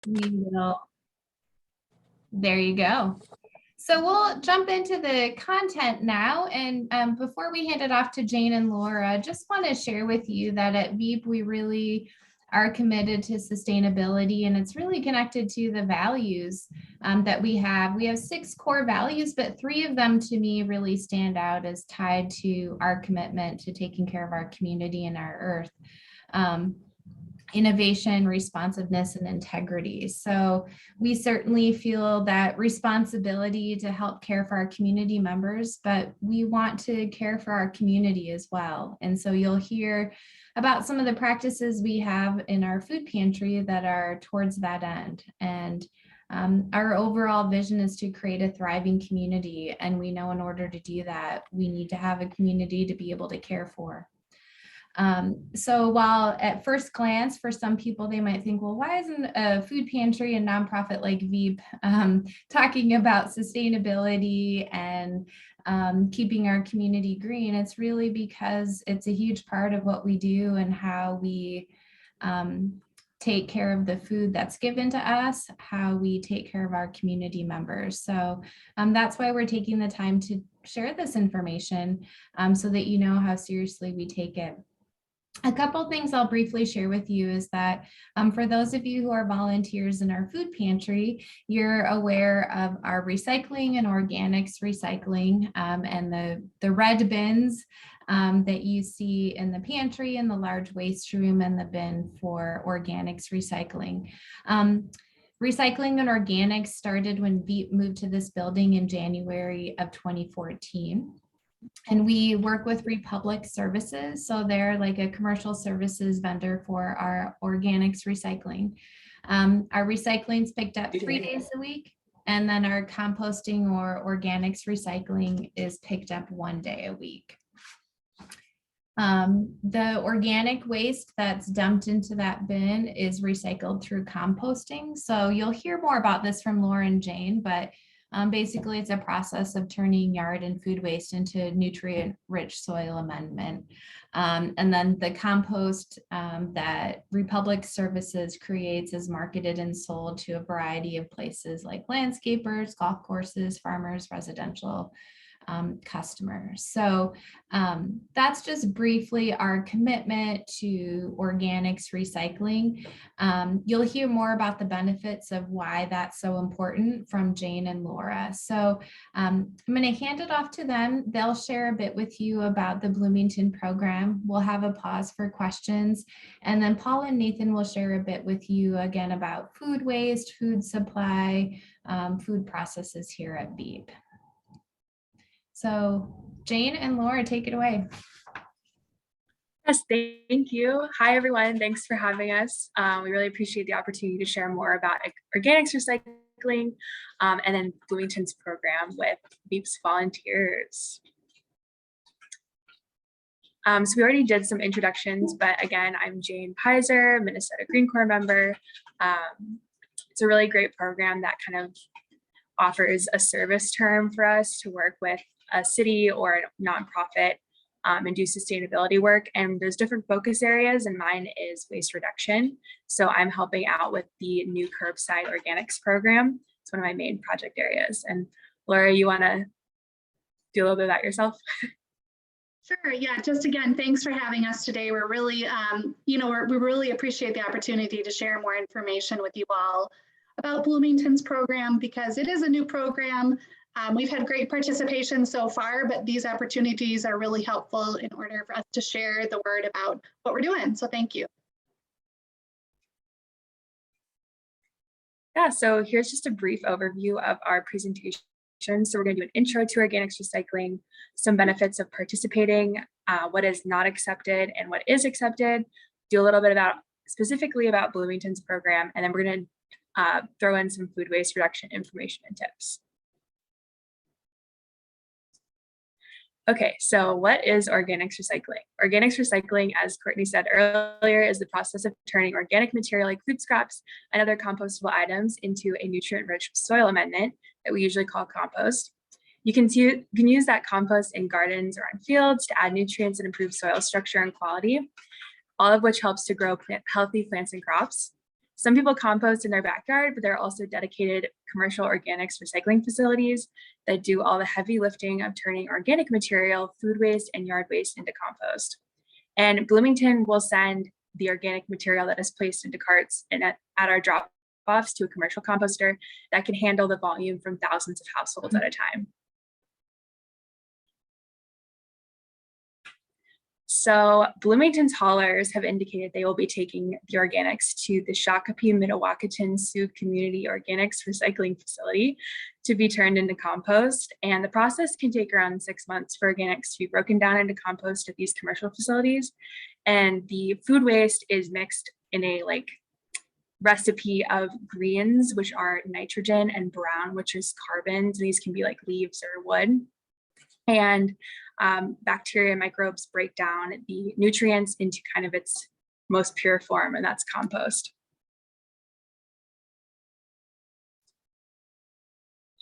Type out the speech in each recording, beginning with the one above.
we will, there you go. So we'll jump into the content now. And before we hand it off to Jane and Laura, just want to share with you that at VEAP, we really are committed to sustainability, and it's really connected to the values that we have. We have 6 core values, but 3 of them to me really stand out as tied to our commitment to taking care of our community and our earth. Innovation, responsiveness, and integrity. So we certainly feel that responsibility to help care for our community members, but we want to care for our community as well. And so you'll hear about some of the practices we have in our food pantry that are towards that end. And our overall vision is to create a thriving community. And we know in order to do that, we need to have a community to be able to care for. So while at first glance, for some people, they might think, well, why isn't a food pantry and nonprofit like VEAP talking about sustainability and keeping our community green? It's really because it's a huge part of what we do and how we take care of the food that's given to us, how we take care of our community members. So that's why we're taking the time to share this information so that you know how seriously we take it. A couple things I'll briefly share with you is that for those of you who are volunteers in our food pantry, you're aware of our recycling and organics recycling and the red bins that you see in the pantry and the large waste room and the bin for organics recycling. Recycling and organics started when VEAP moved to this building in January of 2014. And we work with Republic Services. So they're like a commercial services vendor for our organics recycling. Our recycling is picked up 3 days a week. And then our composting or organics recycling is picked up 1 day a week. The organic waste that's dumped into that bin is recycled through composting. So you'll hear more about this from Laura and Jane, but basically, it's a process of turning yard and food waste into nutrient-rich soil amendment. And then the compost that Republic Services creates is marketed and sold to a variety of places like landscapers, golf courses, farmers, residential customers. So that's just briefly our commitment to organics recycling. You'll hear more about the benefits of why that's so important from Jane and Laura. So I'm going to hand it off to them. They'll share a bit with you about the Bloomington program. We'll have a pause for questions. And then Paul and Nathan will share a bit with you again about food waste, food supply, food processes here at VEAP. So Jane and Laura, take it away. Yes, thank you. Hi, everyone. Thanks for having us. We really appreciate the opportunity to share more about organics recycling and then Bloomington's program with VEAP's volunteers. So we already did some introductions, but again, I'm Jane Pizer, Minnesota Green Corps member. It's a really great program that kind of offers a service term for us to work with a city or a nonprofit and do sustainability work. And there's different focus areas, and mine is waste reduction. So I'm helping out with the new curbside organics program. It's one of my main project areas. And Laura, you want to do a little bit about yourself? Sure. Yeah. Just again, thanks for having us today. We're really, we really appreciate the opportunity to share more information with you all about Bloomington's program because it is a new program. We've had great participation so far, but these opportunities are really helpful in order for us to share the word about what we're doing. So thank you. Yeah, so here's just a brief overview of our presentation. So we're going to do an intro to organics recycling, some benefits of participating, what is not accepted and what is accepted, do a little bit about specifically about Bloomington's program, and then we're going to throw in some food waste reduction information and tips. Okay, so what is organics recycling? Organics recycling, as Courtney said earlier, is the process of turning organic material like food scraps and other compostable items into a nutrient-rich soil amendment that we usually call compost. You can use that compost in gardens or on fields to add nutrients and improve soil structure and quality, all of which helps to grow healthy plants and crops. Some people compost in their backyard, but there are also dedicated commercial organics recycling facilities that do all the heavy lifting of turning organic material, food waste, and yard waste into compost. And Bloomington will send the organic material that is placed into carts and at our drop-offs to a commercial composter that can handle the volume from thousands of households at a time. So Bloomington's haulers have indicated they will be taking the organics to the Shakopee Mdewakanton Sioux Community Organics Recycling Facility to be turned into compost. And the process can take around 6 months for organics to be broken down into compost at these commercial facilities. And the food waste is mixed in a recipe of greens, which are nitrogen, and brown, which is carbons. These can be like leaves or wood. And bacteria and microbes break down the nutrients into kind of its most pure form, and that's compost.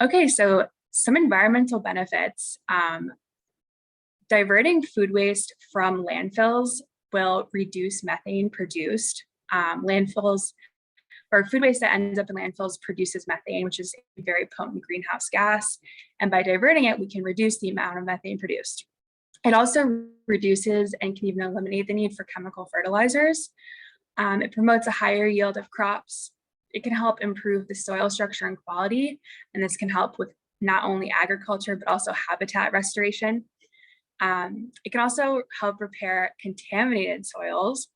Okay, so some environmental benefits. Diverting food waste from landfills will reduce methane produced. Landfills or food waste that ends up in landfills produces methane, which is a very potent greenhouse gas. And by diverting it, we can reduce the amount of methane produced. It also reduces and can even eliminate the need for chemical fertilizers. It promotes a higher yield of crops. It can help improve the soil structure and quality, and this can help with not only agriculture, but also habitat restoration. It can also help repair contaminated soils.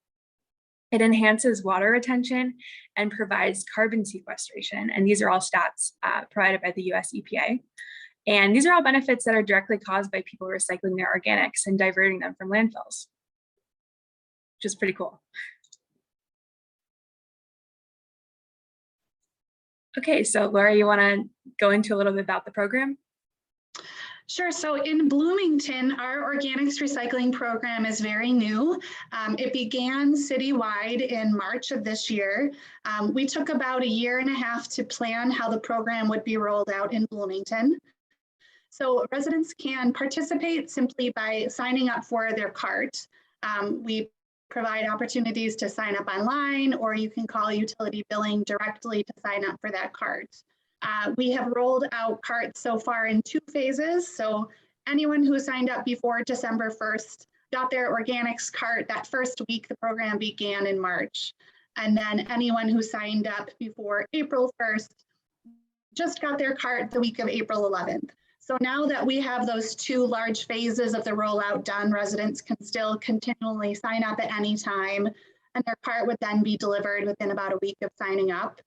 It enhances water retention and provides carbon sequestration. And these are all stats provided by the US EPA. And these are all benefits that are directly caused by people recycling their organics and diverting them from landfills, which is pretty cool. Okay, so Laura, you want to go into a little bit about the program? Sure. So in Bloomington, our organics recycling program is very new. It began citywide in March of this year. We took about 1.5 years to plan how the program would be rolled out in Bloomington. So residents can participate simply by signing up for their cart. We provide opportunities to sign up online, or you can call utility billing directly to sign up for that cart. We have rolled out carts so far in 2 phases. So anyone who signed up before December 1st got their organics cart that first week the program began in March. And then anyone who signed up before April 1st just got their cart the week of April 11th. So now that we have those 2 large phases of the rollout done, residents can still continually sign up at any time, and their cart would then be delivered within about a week of signing up.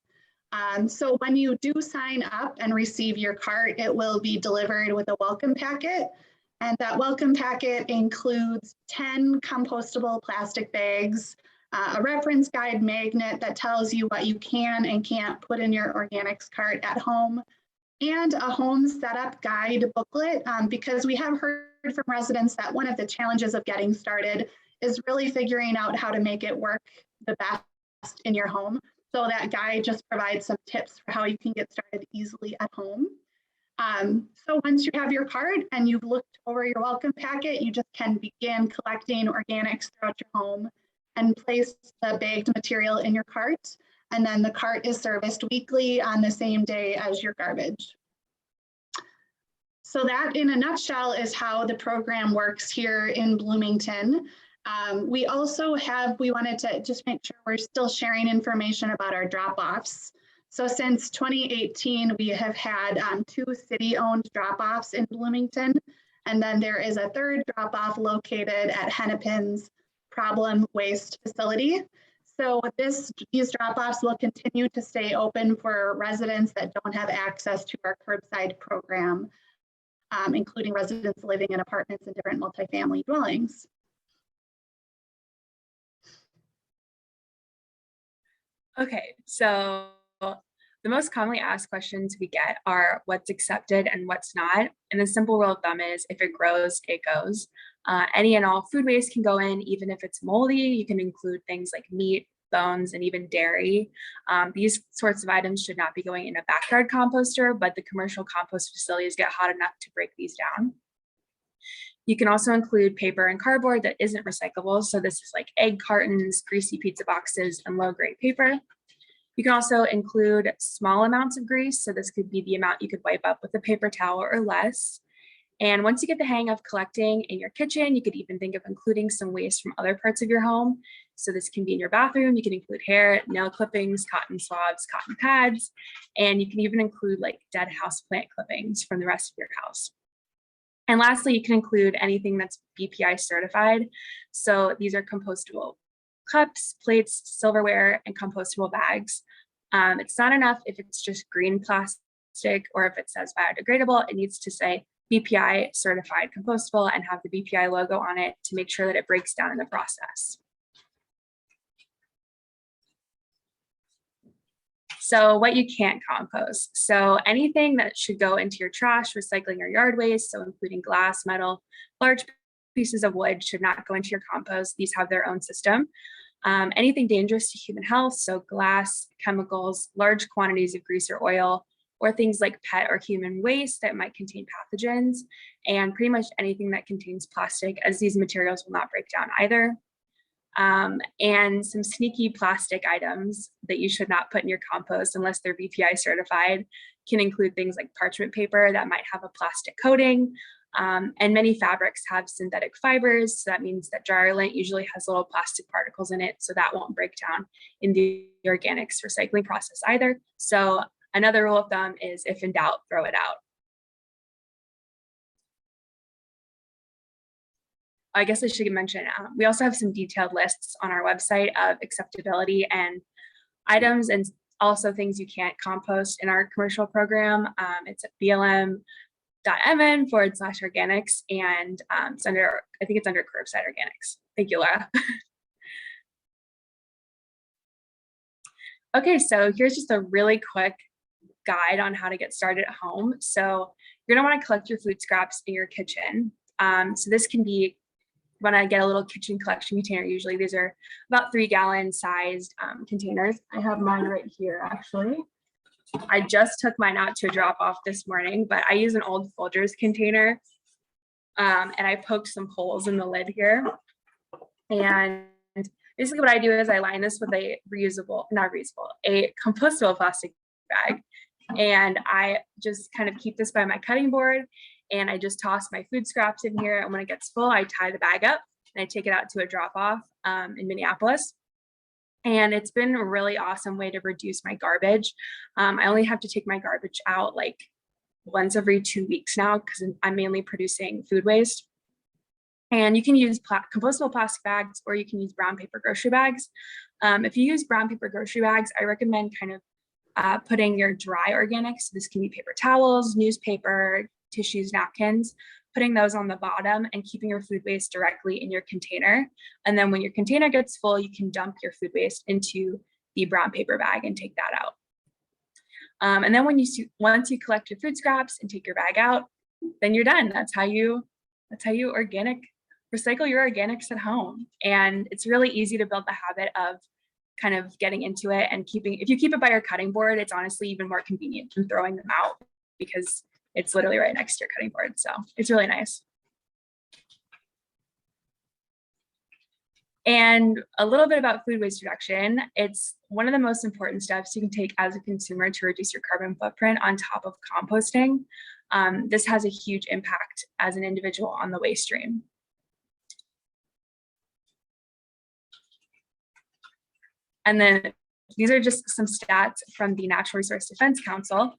So when you do sign up and receive your cart, it will be delivered with a welcome packet. And that welcome packet includes 10 compostable plastic bags, a reference guide magnet that tells you what you can and can't put in your organics cart at home, and a home setup guide booklet, because we have heard from residents that one of the challenges of getting started is really figuring out how to make it work the best in your home. So that guide just provides some tips for how you can get started easily at home. So once you have your cart and you've looked over your welcome packet, you just can begin collecting organics throughout your home and place the bagged material in your cart. And then the cart is serviced weekly on the same day as your garbage. So that in a nutshell is how the program works here in Bloomington. We also we wanted to just make sure we're still sharing information about our drop-offs. So since 2018, we have had 2 city-owned drop-offs in Bloomington, and then there is a 3rd drop-off located at Hennepin's Problem Waste Facility. So these drop-offs will continue to stay open for residents that don't have access to our curbside program, including residents living in apartments and different multifamily dwellings. Okay, so the most commonly asked questions we get are what's accepted and what's not. And the simple rule of thumb is if it grows, it goes. Any and all food waste can go in, even if it's moldy. You can include things like meat, bones, and even dairy. These sorts of items should not be going in a backyard composter, but the commercial compost facilities get hot enough to break these down. You can also include paper and cardboard that isn't recyclable. So this is like egg cartons, greasy pizza boxes, and low-grade paper. You can also include small amounts of grease. So this could be the amount you could wipe up with a paper towel or less. And once you get the hang of collecting in your kitchen, you could even think of including some waste from other parts of your home. So this can be in your bathroom. You can include hair, nail clippings, cotton swabs, cotton pads, and you can even include like dead houseplant clippings from the rest of your house. And lastly, you can include anything that's BPI certified. So these are compostable cups, plates, silverware, and compostable bags. It's not enough if it's just green plastic or if it says biodegradable. It needs to say BPI certified compostable and have the BPI logo on it to make sure that it breaks down in the process. So what you can't compost. So anything that should go into your trash, recycling, or yard waste, so including glass, metal, large pieces of wood should not go into your compost. These have their own system. Anything dangerous to human health, so glass, chemicals, large quantities of grease or oil, or things like pet or human waste that might contain pathogens, and pretty much anything that contains plastic, as these materials will not break down either. And some sneaky plastic items that you should not put in your compost unless they're BPI certified can include things like parchment paper that might have a plastic coating. And many fabrics have synthetic fibers. So that means that dryer lint usually has little plastic particles in it, so that won't break down in the organics recycling process either. So another rule of thumb is if in doubt, throw it out. I guess I should mention, we also have some detailed lists on our website of acceptability and items and also things you can't compost in our commercial program. It's at blm.mn/organics, and it's under, I think it's under curbside organics. Thank you, Laura. Okay, so here's just a really quick guide on how to get started at home. So you're gonna wanna collect your food scraps in your kitchen. So this can be, when I get a little kitchen collection container, usually these are about 3-gallon sized containers. I have mine right here, actually. I just took mine out to a drop off this morning, but I use an old Folgers container. And I poked some holes in the lid here. And basically what I do is I line this with a a compostable plastic bag. And I just kind of keep this by my cutting board, and I just toss my food scraps in here. And when it gets full, I tie the bag up and I take it out to a drop off in Minneapolis. And it's been a really awesome way to reduce my garbage. I only have to take my garbage out like once every 2 weeks now because I'm mainly producing food waste. And you can use compostable plastic bags, or you can use brown paper grocery bags. If you use brown paper grocery bags, I recommend kind of putting your dry organics. So this can be paper towels, newspaper, tissues, napkins, putting those on the bottom and keeping your food waste directly in your container. And then when your container gets full, you can dump your food waste into the brown paper bag and take that out. And then once you collect your food scraps and take your bag out, then you're done. That's how you recycle your organics at home. And it's really easy to build the habit of kind of getting into it and if you keep it by your cutting board, it's honestly even more convenient than throwing them out because it's literally right next to your cutting board. So it's really nice. And a little bit about food waste reduction. It's one of the most important steps you can take as a consumer to reduce your carbon footprint on top of composting. This has a huge impact as an individual on the waste stream. And then these are just some stats from the Natural Resource Defense Council.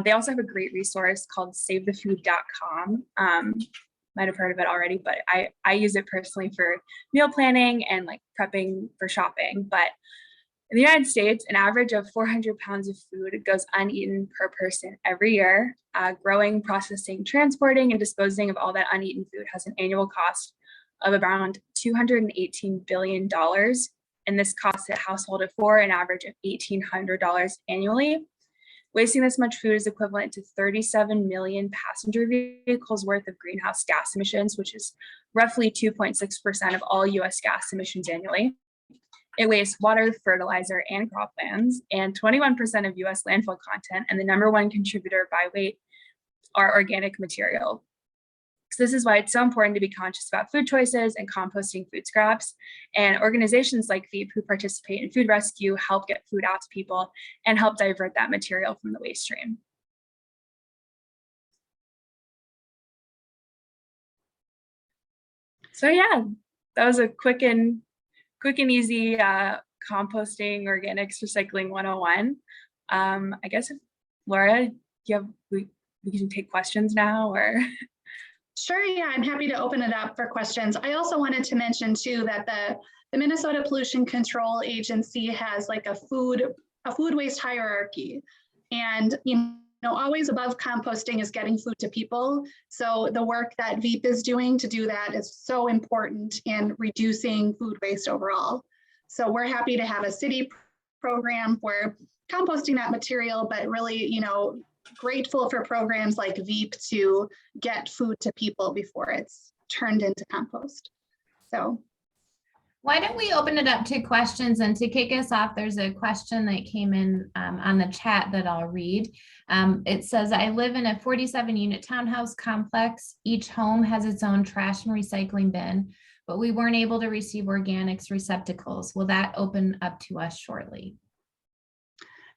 They also have a great resource called savethefood.com. Might have heard of it already, but I use it personally for meal planning and like prepping for shopping. But in the United States, an average of 400 pounds of food goes uneaten per person every year. Growing, processing, transporting, and disposing of all that uneaten food has an annual cost of around $218 billion. And this costs a household of 4 an average of $1,800 annually. Wasting this much food is equivalent to 37 million passenger vehicles worth of greenhouse gas emissions, which is roughly 2.6% of all US gas emissions annually. It wastes water, fertilizer, and croplands, and 21% of US landfill content, and the #1 contributor by weight are organic material. So this is why it's so important to be conscious about food choices and composting food scraps. And organizations like VEAP who participate in food rescue help get food out to people and help divert that material from the waste stream. So yeah, that was a quick and easy composting, organics, recycling 101. I guess, Laura, we can take questions now, or? Sure, yeah, I'm happy to open it up for questions. I also wanted to mention too that the Minnesota Pollution Control Agency has like a food waste hierarchy, and always above composting is getting food to people. So the work that VEAP is doing to do that is so important in reducing food waste overall. So we're happy to have a city program where composting that material, but really, grateful for programs like VEAP to get food to people before it's turned into compost. So why don't we open it up to questions? And to kick us off, there's a question that came in on the chat that I'll read. It says, I live in a 47-unit townhouse complex. Each home has its own trash and recycling bin, but we weren't able to receive organics receptacles. Will that open up to us shortly?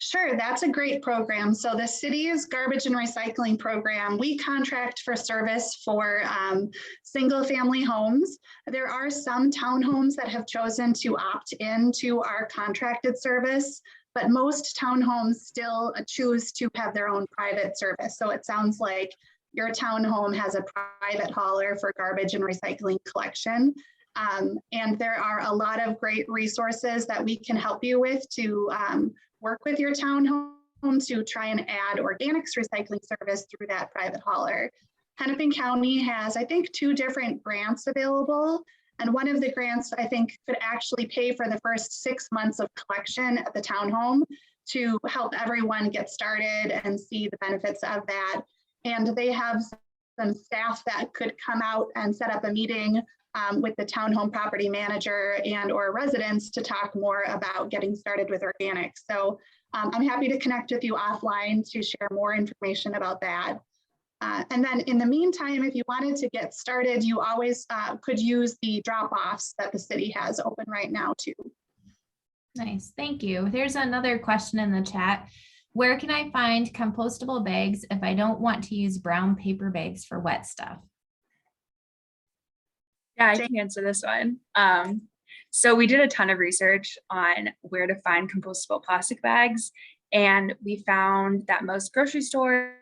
Sure, that's a great program. So the city's garbage and recycling program, we contract for service for single family homes. There are some townhomes that have chosen to opt into our contracted service, but most townhomes still choose to have their own private service. So it sounds like your townhome has a private hauler for garbage and recycling collection. And there are a lot of great resources that we can help you with to work with your townhome to try and add organics recycling service through that private hauler. Hennepin County has, I think, 2 different grants available. And one of the grants, I think, could actually pay for the first 6 months of collection at the townhome to help everyone get started and see the benefits of that. And they have some staff that could come out and set up a meeting with the townhome property manager and or residents to talk more about getting started with organics. So I'm happy to connect with you offline to share more information about that. And then in the meantime, if you wanted to get started, you always could use the drop-offs that the city has open right now too. Nice, thank you. There's another question in the chat. Where can I find compostable bags if I don't want to use brown paper bags for wet stuff? Yeah, I can answer this one. So we did a ton of research on where to find compostable plastic bags, and we found that most grocery stores,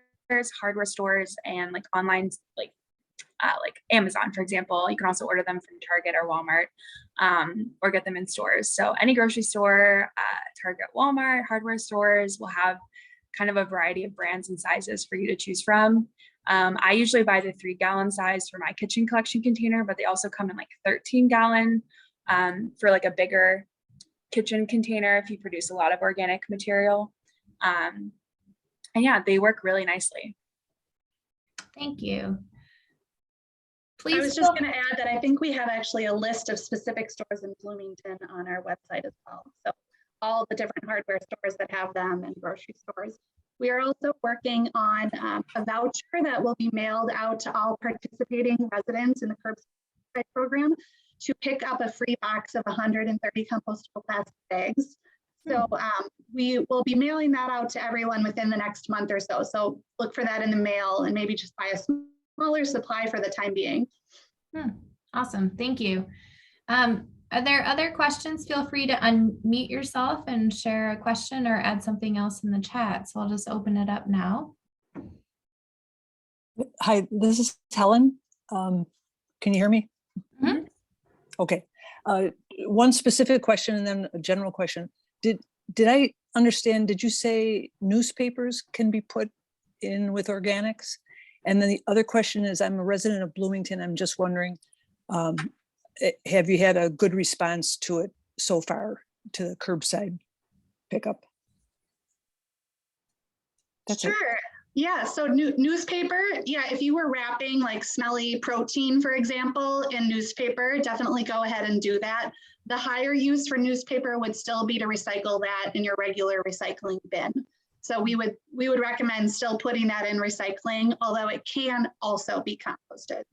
hardware stores, and like online, like Amazon, for example, you can also order them from Target or Walmart, or get them in stores. So any grocery store, Target, Walmart, hardware stores will have kind of a variety of brands and sizes for you to choose from. I usually buy the 3-gallon size for my kitchen collection container, but they also come in like 13-gallon for like a bigger kitchen container if you produce a lot of organic material. And yeah, they work really nicely. Thank you. Please. I was just going to add that I think we have actually a list of specific stores in Bloomington on our website as well. So all the different hardware stores that have them and grocery stores. We are also working on a voucher that will be mailed out to all participating residents in the curbside program to pick up a free box of 130 compostable plastic bags. So we will be mailing that out to everyone within the next month or so. So look for that in the mail and maybe just buy a smaller supply for the time being. Awesome, thank you. Are there other questions? Feel free to unmute yourself and share a question or add something else in the chat. So I'll just open it up now. Hi, this is Helen. Can you hear me? Mm-hmm. Okay. One specific question and then a general question. Did I understand, did you say newspapers can be put in with organics? And then the other question is, I'm a resident of Bloomington. I'm just wondering, have you had a good response to it so far, to the curbside pickup? That's sure. it. Yeah, so newspaper, yeah, if you were wrapping like smelly protein, for example, in newspaper, definitely go ahead and do that. The higher use for newspaper would still be to recycle that in your regular recycling bin. So we would recommend still putting that in recycling, although it can also be composted.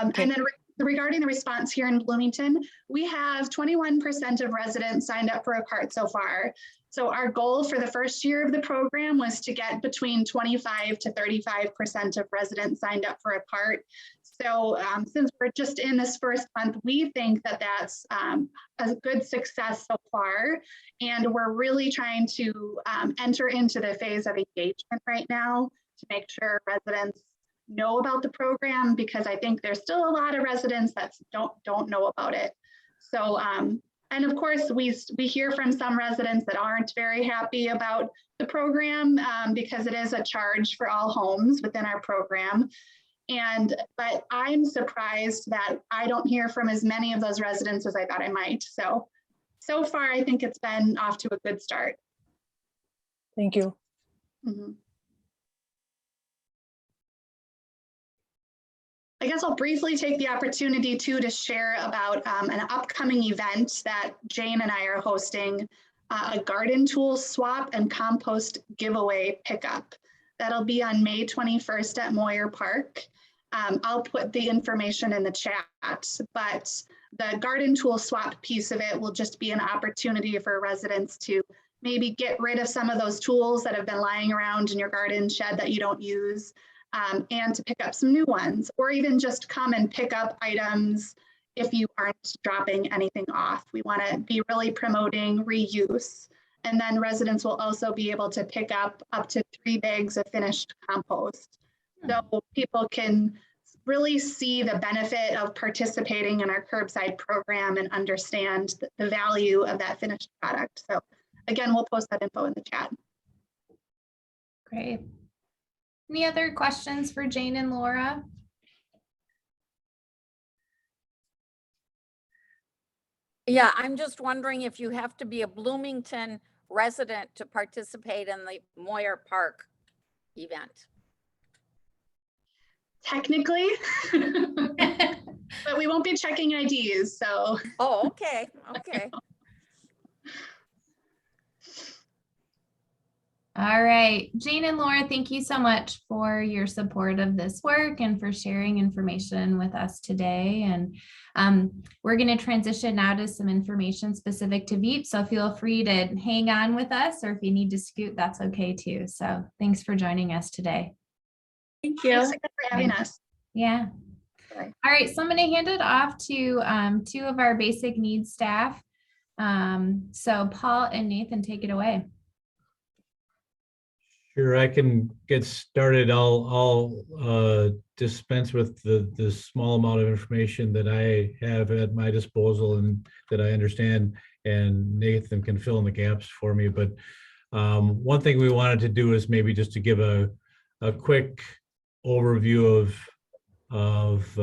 Okay. And then regarding the response here in Bloomington, we have 21% of residents signed up for a cart so far. So our goal for the first year of the program was to get between 25 to 35% of residents signed up for a cart. So since we're just in this first month, we think that that's a good success so far. And we're really trying to enter into the phase of engagement right now to make sure residents know about the program, because I think there's still a lot of residents that don't know about it. So, and of course, we hear from some residents that aren't very happy about the program because it is a charge for all homes within our program. But I'm surprised that I don't hear from as many of those residents as I thought I might. So far, I think it's been off to a good start. Thank you. Mm-hmm. I guess I'll briefly take the opportunity to share about an upcoming event that Jane and I are hosting, a garden tool swap and compost giveaway pickup. That'll be on May 21st at Moyer Park. I'll put the information in the chat, but the garden tool swap piece of it will just be an opportunity for residents to maybe get rid of some of those tools that have been lying around in your garden shed that you don't use, and to pick up some new ones, or even just come and pick up items if you aren't dropping anything off. We want to be really promoting reuse. And then residents will also be able to pick up to 3 bags of finished compost. So people can really see the benefit of participating in our curbside program and understand the value of that finished product. So again, we'll post that info in the chat. Great. Any other questions for Jane and Laura? Yeah, I'm just wondering if you have to be a Bloomington resident to participate in the Moyer Park event. Technically, but we won't be checking IDs, so. Oh, okay, okay. All right, Jane and Laura, thank you so much for your support of this work and for sharing information with us today. And we're going to transition now to some information specific to VEAP. So feel free to hang on with us, or if you need to scoot, that's okay too. So thanks for joining us today. Thank you. Thanks again for having us. Yeah. Bye. All right, so I'm going to hand it off to 2 of our basic needs staff. So Paul and Nathan, take it away. Sure, I can get started. I'll dispense with the small amount of information that I have at my disposal and that I understand, and Nathan can fill in the gaps for me. But one thing we wanted to do is maybe just to give a quick overview of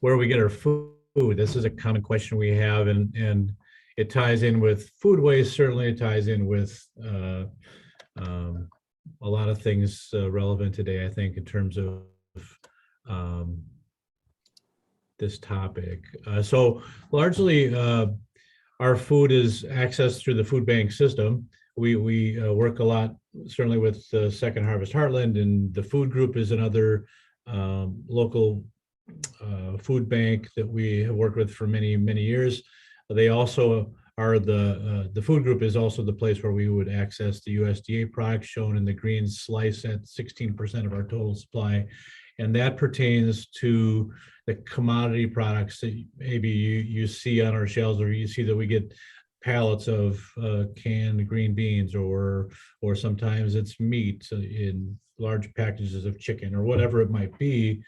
where we get our food. This is a common question we have, and it ties in with food waste. Certainly, it ties in with a lot of things relevant today, I think, in terms of this topic. So largely, our food is accessed through the food bank system. We work a lot, certainly with Second Harvest Heartland, and the food group is another local food bank that we have worked with for many, many years. They also are the food group is also the place where we would access the USDA products shown in the green slice at 16% of our total supply. And that pertains to the commodity products that maybe you see on our shelves, or you see that we get pallets of canned green beans, or sometimes it's meat in large packages of chicken, or whatever it might be.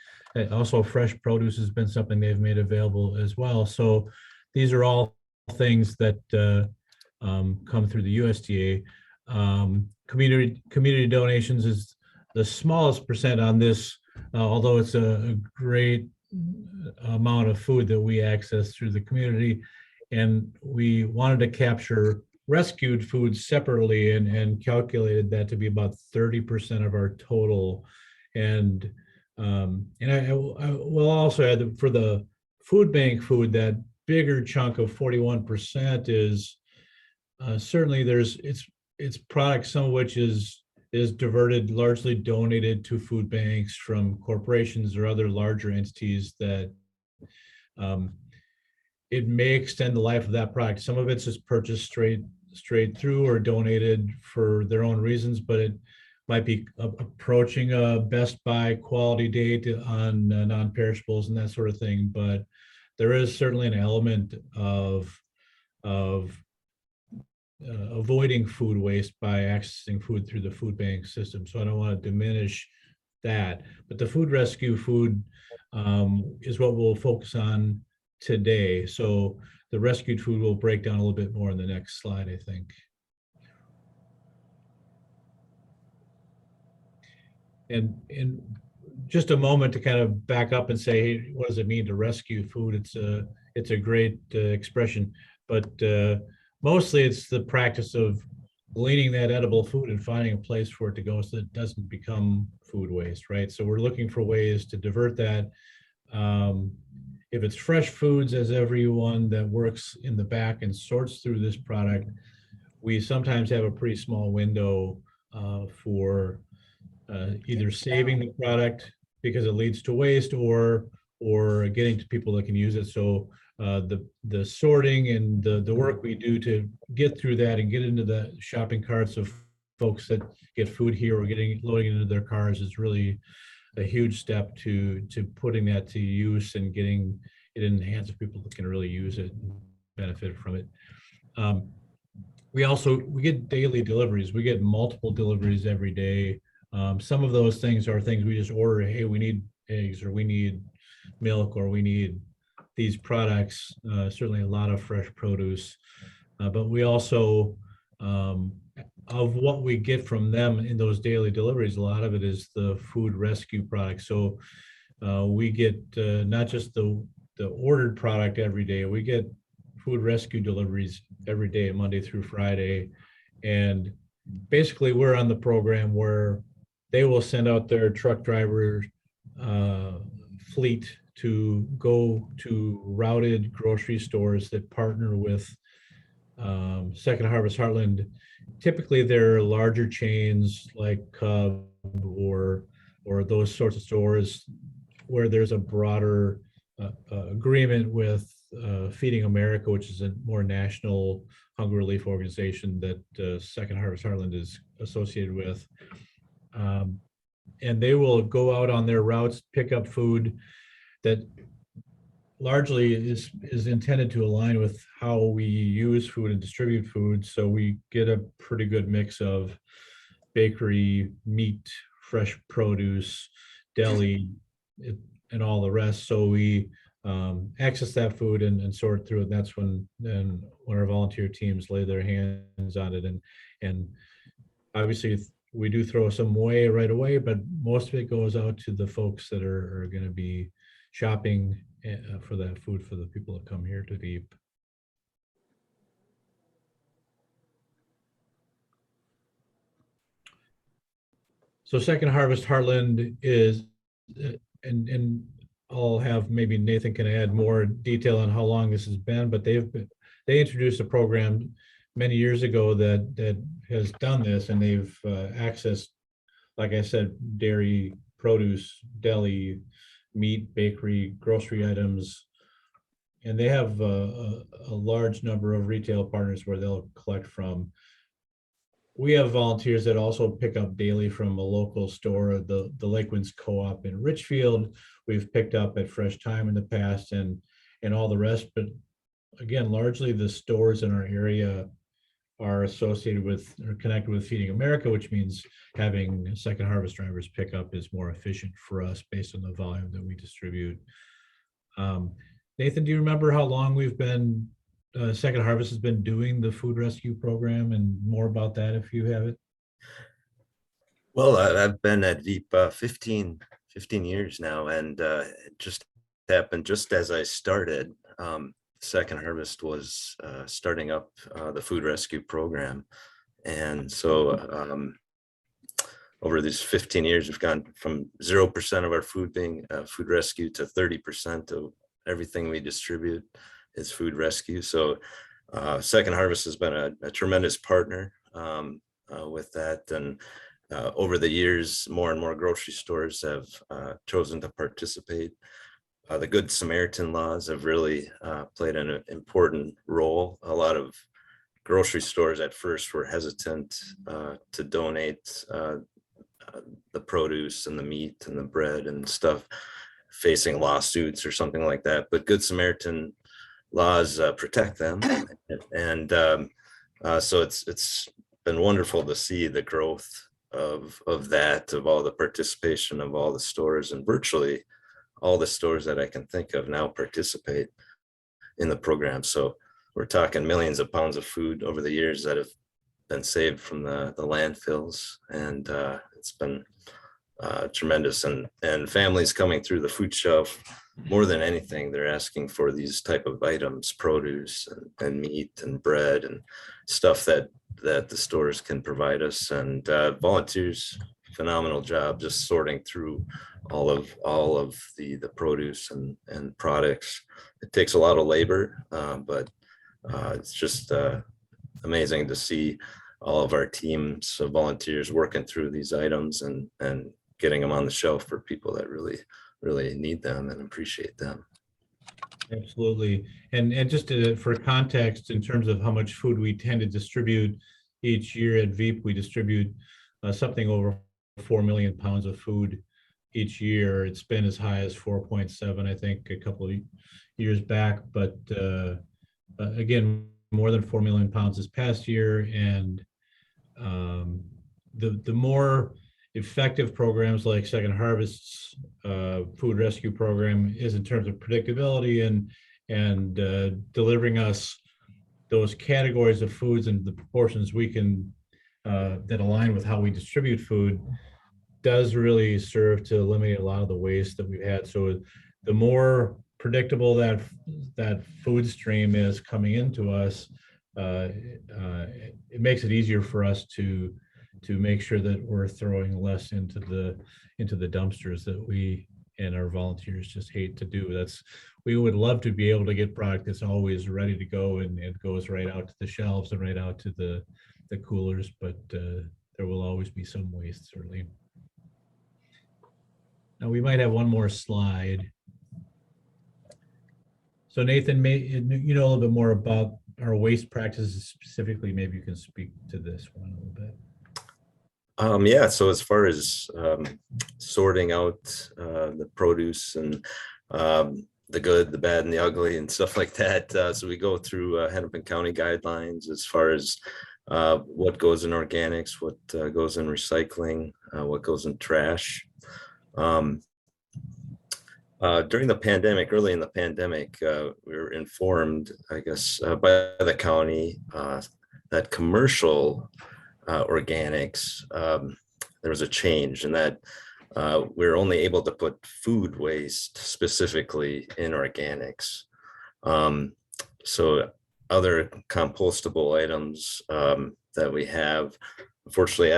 Also, fresh produce has been something they've made available as well. So these are all things that come through the USDA. Community donations is the smallest percent on this, although it's a great amount of food that we access through the community. And we wanted to capture rescued food separately and calculated that to be about 30% of our total. And I will also add that for the food bank food, that bigger chunk of 41% is certainly it's products, some of which is is diverted, largely donated to food banks from corporations or other larger entities that it may extend the life of that product. Some of it's just purchased straight through or donated for their own reasons, but it might be approaching a Best Buy quality date on non-perishables and that sort of thing. But there is certainly an element of avoiding food waste by accessing food through the food bank system. So I don't want to diminish that, but the food rescue food is what we'll focus on today. So the rescued food will break down a little bit more in the next slide, I think. And in just a moment to kind of back up and say, hey, what does it mean to rescue food? It's a great expression, but mostly it's the practice of gleaning that edible food and finding a place for it to go so that it doesn't become food waste, right? So we're looking for ways to divert that. If it's fresh foods, as everyone that works in the back and sorts through this product, we sometimes have a pretty small window for either saving the product because it leads to waste or getting to people that can use it. So the sorting and the work we do to get through that and get into the shopping carts of folks that get food here or loading it into their cars is really a huge step to putting that to use and getting it in the hands of people that can really use it and benefit from it. We get daily deliveries. We get multiple deliveries every day. Some of those things are things we just order. Hey, we need eggs, or we need milk, or we need these products. Certainly a lot of fresh produce, but we also, of what we get from them in those daily deliveries, a lot of it is the food rescue product. So we get not just the ordered product every day, we get food rescue deliveries every day, Monday through Friday. And basically we're on the program where they will send out their truck driver fleet to go to routed grocery stores that partner with Second Harvest Heartland. Typically they're larger chains like Cub or those sorts of stores where there's a broader agreement with Feeding America, which is a more national hunger relief organization that Second Harvest Heartland is associated with. And they will go out on their routes, pick up food that largely is intended to align with how we use food and distribute food. So we get a pretty good mix of bakery, meat, fresh produce, deli, and all the rest. So we access that food and sort through it. And that's when our volunteer teams lay their hands on it. And obviously we do throw some away right away, but most of it goes out to the folks that are going to be shopping for that food for the people that come here to VEAP. So Second Harvest Heartland is, and I'll have, maybe Nathan can add more detail on how long this has been, but they introduced a program many years ago that has done this, and they've accessed, like I said, dairy, produce, deli, meat, bakery, grocery items, and they have a large number of retail partners where they'll collect from. We have volunteers that also pick up daily from a local store, the Lake Winds Co-op in Richfield. We've picked up at Fresh Time in the past and all the rest. But again, largely the stores in our area are associated with or connected with Feeding America, which means having Second Harvest drivers pick up is more efficient for us based on the volume that we distribute. Nathan, do you remember how long we've been, Second Harvest has been doing the food rescue program, and more about that if you have it? Well, I've been at VEAP 15 years now, and it just happened just as I started. Second Harvest was starting up the food rescue program. And so over these 15 years, we've gone from 0% of our food being food rescue to 30% of everything we distribute is food rescue. So Second Harvest has been a tremendous partner with that. And over the years, more and more grocery stores have chosen to participate. The Good Samaritan laws have really played an important role. A lot of grocery stores at first were hesitant to donate the produce and the meat and the bread and stuff, facing lawsuits or something like that. But Good Samaritan laws protect them, and so it's been wonderful to see the growth of that, of all the participation of all the stores, and virtually all the stores that I can think of now participate in the program. So we're talking millions of pounds of food over the years that have been saved from the landfills, and it's been tremendous. And families coming through the food shelf, more than anything, they're asking for these type of items, produce and meat and bread and stuff that the stores can provide us. And volunteers, phenomenal job just sorting through all of the produce and products. It takes a lot of labor, but it's just amazing to see all of our teams of volunteers working through these items and getting them on the shelf for people that really need them and appreciate them. Absolutely. And just for context, in terms of how much food we tend to distribute each year at VEAP, we distribute something over 4 million pounds of food each year. It's been as high as 4.7, I think, a couple of years back. But again, more than 4 million pounds this past year. And the more effective programs like Second Harvest's food rescue program is in terms of predictability and delivering us those categories of foods and the proportions we can that align with how we distribute food, does really serve to eliminate a lot of the waste that we've had. So the more predictable that food stream is coming into us, it makes it easier for us to make sure that we're throwing less into the dumpsters that we and our volunteers just hate to do. We would love to be able to get product that's always ready to go and it goes right out to the shelves and right out to the coolers, but there will always be some waste, certainly. Now we might have one more slide. So Nathan, you know a little bit more about our waste practices specifically. Maybe you can speak to this one a little bit. Yeah, so as far as sorting out the produce and the good, the bad, and the ugly and stuff like that. So we go through Hennepin County guidelines as far as what goes in organics, what goes in recycling, what goes in trash. During the pandemic, early in the pandemic, we were informed, I guess, by the county that commercial organics, there was a change in that we're only able to put food waste specifically in organics. So other compostable items that we have, unfortunately,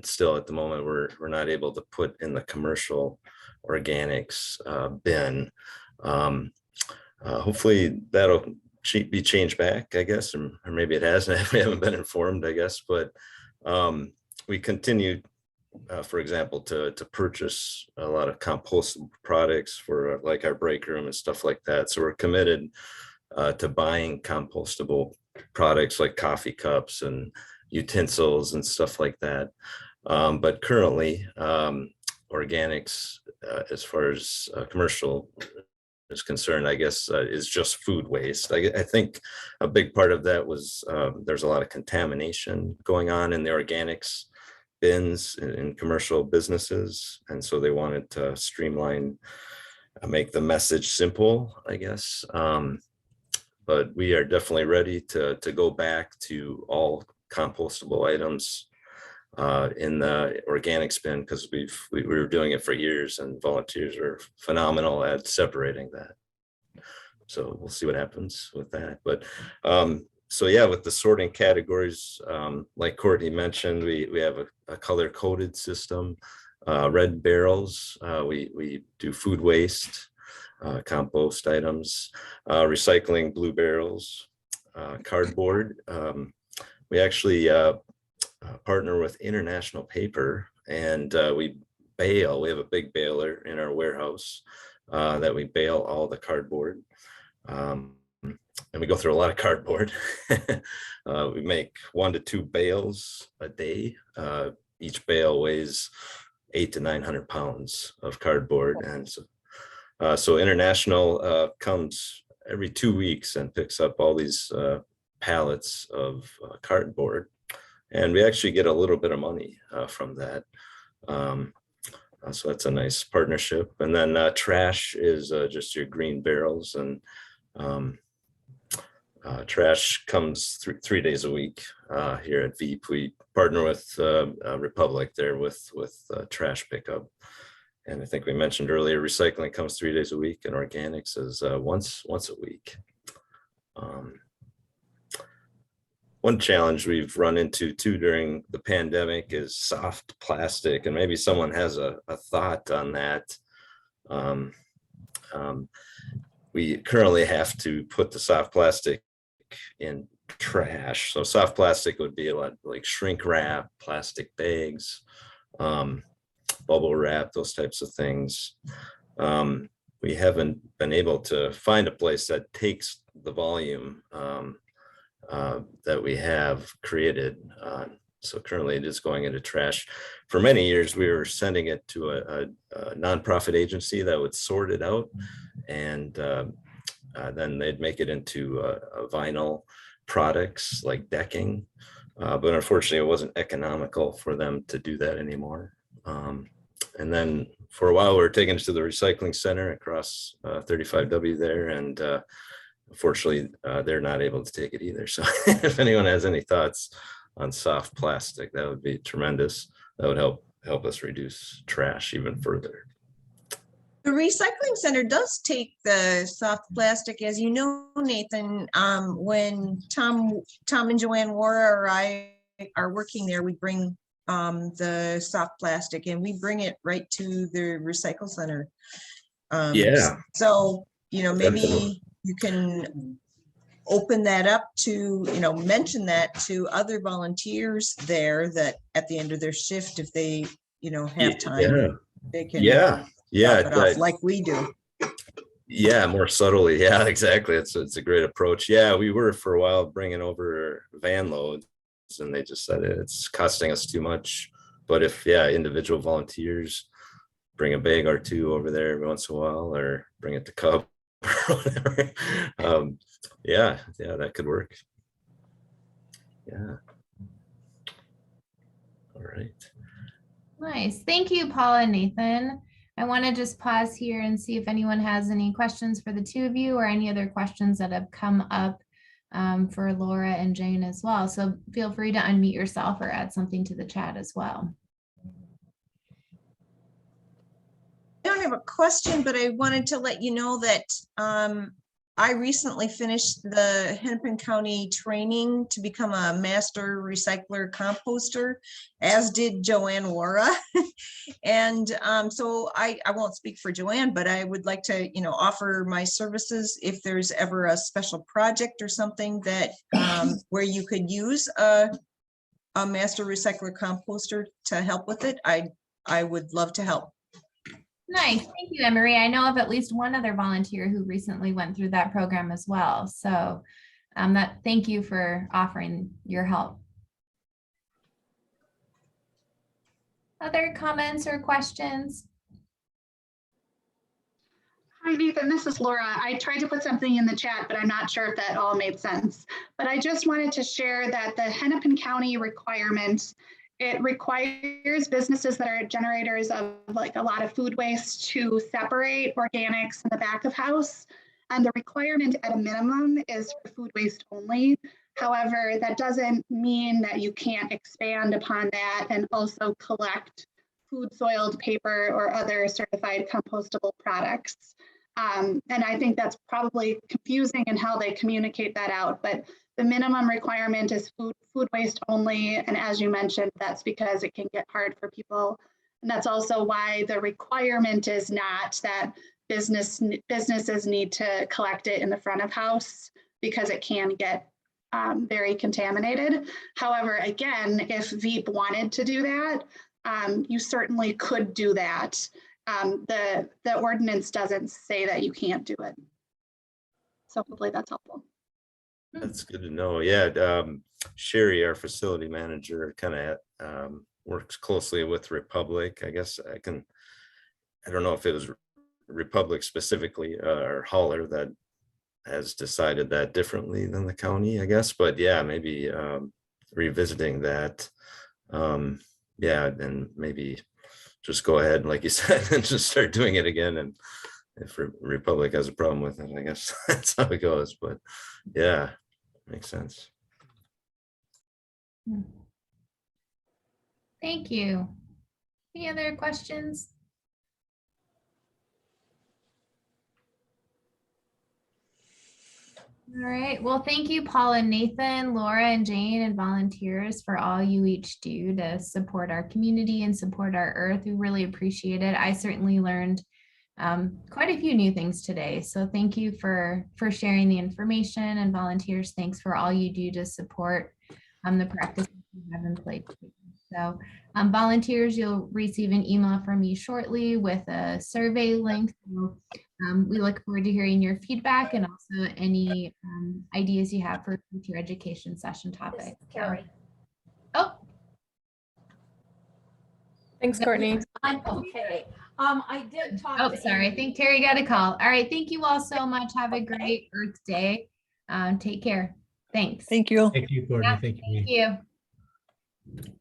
still at the moment, we're not able to put in the commercial organics bin. Hopefully that'll be changed back, I guess, or maybe it hasn't. We haven't been informed, I guess, but we continue, for example, to purchase a lot of compostable products for like our break room and stuff like that. So we're committed to buying compostable products like coffee cups and utensils and stuff like that. But currently, organics, as far as commercial is concerned, I guess, is just food waste. I think a big part of that was there's a lot of contamination going on in the organics bins in commercial businesses. And so they wanted to streamline, make the message simple, I guess. But we are definitely ready to go back to all compostable items in the organics bin, because we were doing it for years and volunteers are phenomenal at separating that. So we'll see what happens with that. But so yeah, with the sorting categories, like Courtney mentioned, we have a color coded system. Red barrels, we do food waste, compost items, recycling blue barrels, cardboard. We actually partner with International Paper, and we have a big baler in our warehouse that we bale all the cardboard. And we go through a lot of cardboard. We make 1 to 2 bales a day. Each bale weighs 800 to 900 pounds of cardboard. And so International comes every 2 weeks and picks up all these pallets of cardboard. And we actually get a little bit of money from that. So that's a nice partnership. And then trash is just your green barrels, and trash comes 3 days a week here at VEAP. We partner with Republic there with trash pickup. And I think we mentioned earlier, recycling comes 3 days a week, and organics is once a week. One challenge we've run into too during the pandemic is soft plastic, and maybe someone has a thought on that. We currently have to put the soft plastic in trash. So soft plastic would be a lot like shrink wrap, plastic bags, bubble wrap, those types of things. We haven't been able to find a place that takes the volume that we have created. So currently it is going into trash. For many years, we were sending it to a nonprofit agency that would sort it out, and then they'd make it into vinyl products like decking. But unfortunately, it wasn't economical for them to do that anymore. And then for a while, we were taking it to the recycling center across 35W there, and unfortunately, they're not able to take it either. So if anyone has any thoughts on soft plastic, that would be tremendous. That would help us reduce trash even further. The recycling center does take the soft plastic, as you know, Nathan. When Tom and Joanne Wara or I are working there, we bring the soft plastic and we bring it right to the recycle center. Yeah. So, maybe Definitely. you can open that up to, mention that to other volunteers there, that at the end of their shift, if they, have time, they can drop it off like we do. Yeah, more subtly. Yeah, exactly. It's a great approach. Yeah, we were for a while bringing over van loads, and they just said it's costing us too much. But if individual volunteers bring a bag or two over there every once in a while, or bring it to Cub or whatever, that could work. Yeah. All right. Nice. Thank you, Paula and Nathan. I want to just pause here and see if anyone has any questions for the two of you, or any other questions that have come up for Laura and Jane as well. So feel free to unmute yourself or add something to the chat as well. I don't have a question, but I wanted to let you know that I recently finished the Hennepin County training to become a master recycler composter, as did Joanne Wara. And so I won't speak for Joanne, but I would like to, offer my services if there's ever a special project or something that where you could use a master recycler composter to help with it. I would love to help. Nice. Thank you, Emery. I know of at least one other volunteer who recently went through that program as well. So thank you for offering your help. Other comments or questions? Hi, Nathan, this is Laura. I tried to put something in the chat, but I'm not sure if that all made sense. But I just wanted to share that the Hennepin County requirements, it requires businesses that are generators of like a lot of food waste to separate organics in the back of house. And the requirement at a minimum is for food waste only. However, that doesn't mean that you can't expand upon that and also collect food soiled paper or other certified compostable products. And I think that's probably confusing in how they communicate that out, but the minimum requirement is food waste only. And as you mentioned, that's because it can get hard for people. And that's also why the requirement is not that businesses need to collect it in the front of house, because it can get very contaminated. However, again, if VEAP wanted to do that, you certainly could do that. The ordinance doesn't say that you can't do it. So hopefully that's helpful. That's good to know. Yeah, Sherry, our facility manager, kind of works closely with Republic. I guess I don't know if it was Republic specifically or Holler that has decided that differently than the county, I guess. But yeah, maybe revisiting that. Yeah, and maybe just go ahead, like you said, and just start doing it again. And if Republic has a problem with it, I guess that's how it goes. But yeah, makes sense. Thank you. Any other questions? All right. Well, thank you, Paul and Nathan, Laura and Jane, and volunteers for all you each do to support our community and support our Earth. We really appreciate it. I certainly learned quite a few new things today. So thank you for sharing the information, and volunteers, thanks for all you do to support the practices we have in place. So volunteers, you'll receive an email from me shortly with a survey link. So, we look forward to hearing your feedback and also any ideas you have for future education session topics. Carrie. Oh, Thanks, Courtney. I'm okay. I did talk. oh, to sorry. I Amy. think Terry got a call. All right. Thank you all so much. Have a great Earth Day. Take care. Thanks. Thank you. Thank you, Courtney. Yeah, Thank you. Thank you.